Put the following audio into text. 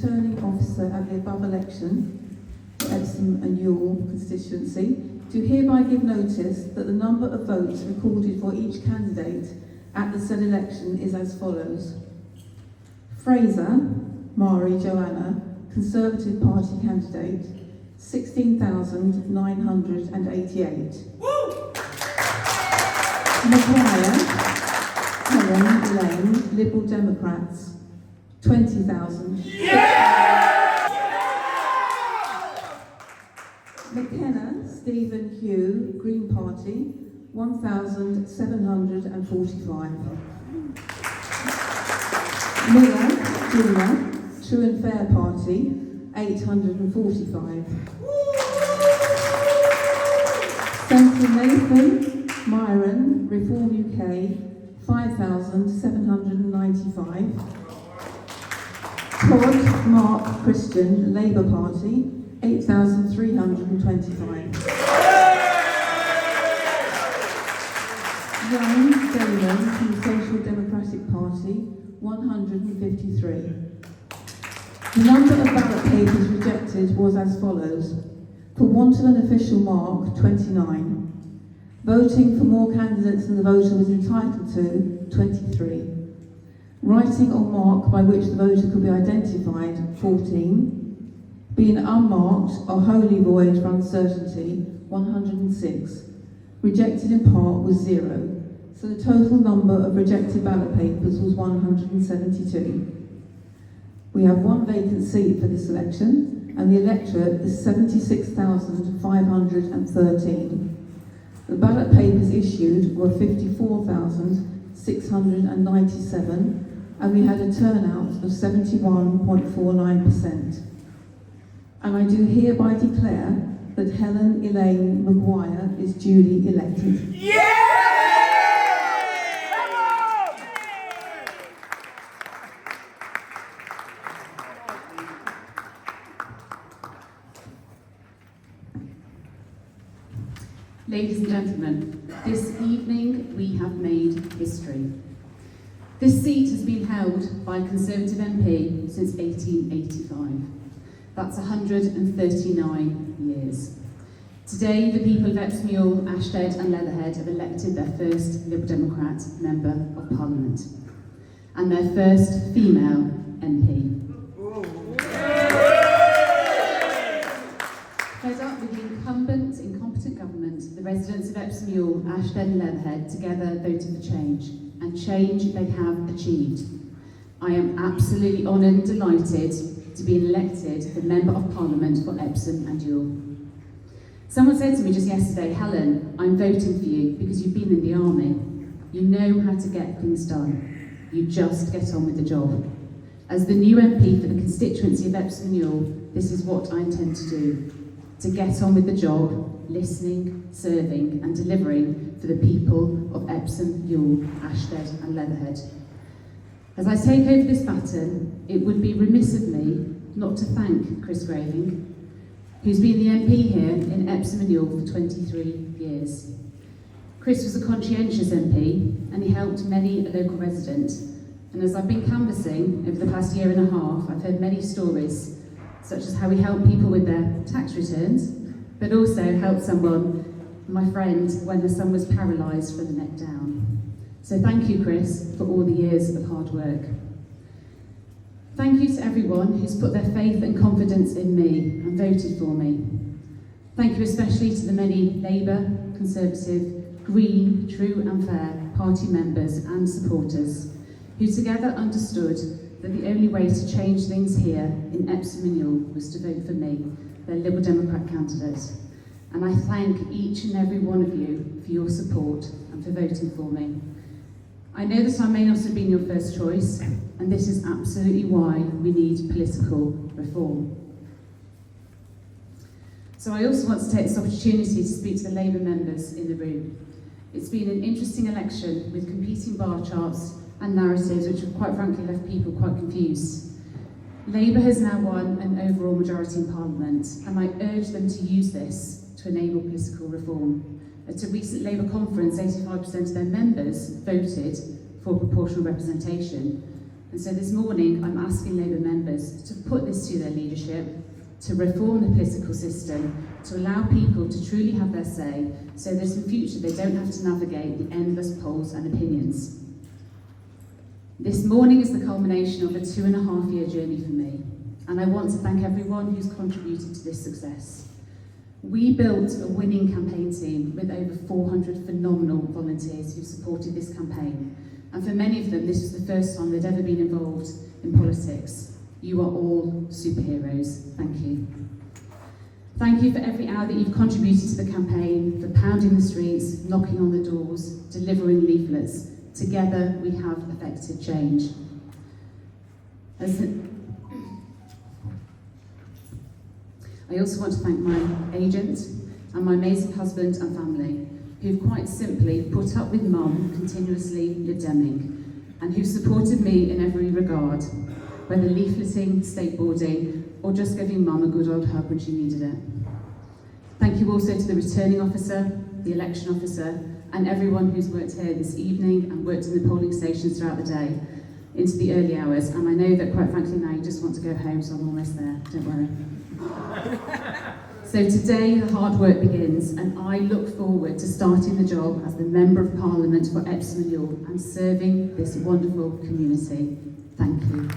returning officer at the above election for Epsom and Ewell constituency, do hereby give notice that the number of votes recorded for each candidate at the said election is as follows. Fraser, Mari Joanna, Conservative Party candidate, 16,988. Maguire, Helen Elaine, Liberal Democrats, 20,000. McKenna Stephen Hugh, Green Party, 1,745. Miller Gina, True and Fair Party, 845. Senator Nathan Myron, Reform UK, 5,795. Todd Mark Christian, Labour Party, 8,325. Young Damon from the Social Democratic Party, 153. The number of ballot papers rejected was as follows. For want of an official mark, 29. Voting for more candidates than the voter was entitled to, 23. Writing or mark by which the voter could be identified, 14. Being unmarked or wholly void for uncertainty, 106. Rejected in part was 0. So the total number of rejected ballot papers was 172. We have one vacant seat for this election, and the electorate is 76,513. The ballot papers issued were 54,697, and we had a turnout of 71.49%. And I do hereby declare that Helen Elaine Maguire is duly elected. Ladies and gentlemen, this evening we have made history. This seat has been held by a Conservative MP since 1885. That's 139 years. Today, the people of Epsom, Ewell, Ashstead and Leatherhead have elected their first Liberal Democrat Member of Parliament and their first female MP. Fed up with the incumbent, incompetent government, the residents of Epsom, Ewell, Ashstead and Leatherhead together voted for change, and change they have achieved. I am absolutely honoured and delighted to be elected the Member of Parliament for Epsom and Ewell. Someone said to me just yesterday, Helen, I'm voting for you because you've been in the army. You know how to get things done. You just get on with the job. As the new MP for the constituency of Epsom and Ewell, this is what I intend to do. To get on with the job, listening, serving and delivering for the people of Epsom, Ewell, Ashstead and Leatherhead. As I take over this baton, it would be remiss of me not to thank Chris Graving, who's been the MP here in Epsom and Ewell for 23 years. Chris was a conscientious MP and he helped many a local resident. And as I've been canvassing over the past year and a half, I've heard many stories, such as how we help people with their tax returns, but also helped someone, my friend, when her son was paralysed from the neck down. So thank you, Chris, for all the years of hard work. Thank you to everyone who's put their faith and confidence in me and voted for me. Thank you especially to the many Labour, Conservative, Green, True and Fair party members and supporters who together understood that the only way to change things here in Epsom and Ewell was to vote for me, their Liberal Democrat candidate. And I thank each and every one of you for your support and for voting for me. I know that I may not have been your first choice, and this is absolutely why we need political reform. So I also want to take this opportunity to speak to the Labour members in the room. It's been an interesting election with competing bar charts and narratives which have quite frankly left people quite confused. Labour has now won an overall majority in Parliament, and I urge them to use this to enable political reform. At a recent Labour conference, 85% of their members voted for proportional representation, And so this morning, I'm asking Labour members to put this to their leadership, to reform the political system, to allow people to truly have their say, so that in future they don't have to navigate the endless polls and opinions. This morning is the culmination of a 2.5-year journey for me, and I want to thank everyone who's contributed to this success. We built a winning campaign team with over 400 phenomenal volunteers who supported this campaign, and for many of them this was the first time they'd ever been involved in politics. You are all superheroes. Thank you. Thank you for every hour that you've contributed to the campaign, for pounding the streets, knocking on the doors, delivering leaflets. Together we have effected change. I also want to thank my agent and my amazing husband and family, who've quite simply put up with Mum continuously Lib Deming, and who've supported me in every regard, whether leafleting, skateboarding, or just giving Mum a good old hug when she needed it. Thank you also to the returning officer, the election officer, and everyone who's worked here this evening and worked in the polling stations throughout the day into the early hours. And I know that quite frankly now you just want to go home, so I'm almost there, don't worry. So today the hard work begins, and I look forward to starting the job as the Member of Parliament for Epsom and Ewell and serving this wonderful community. Thank you.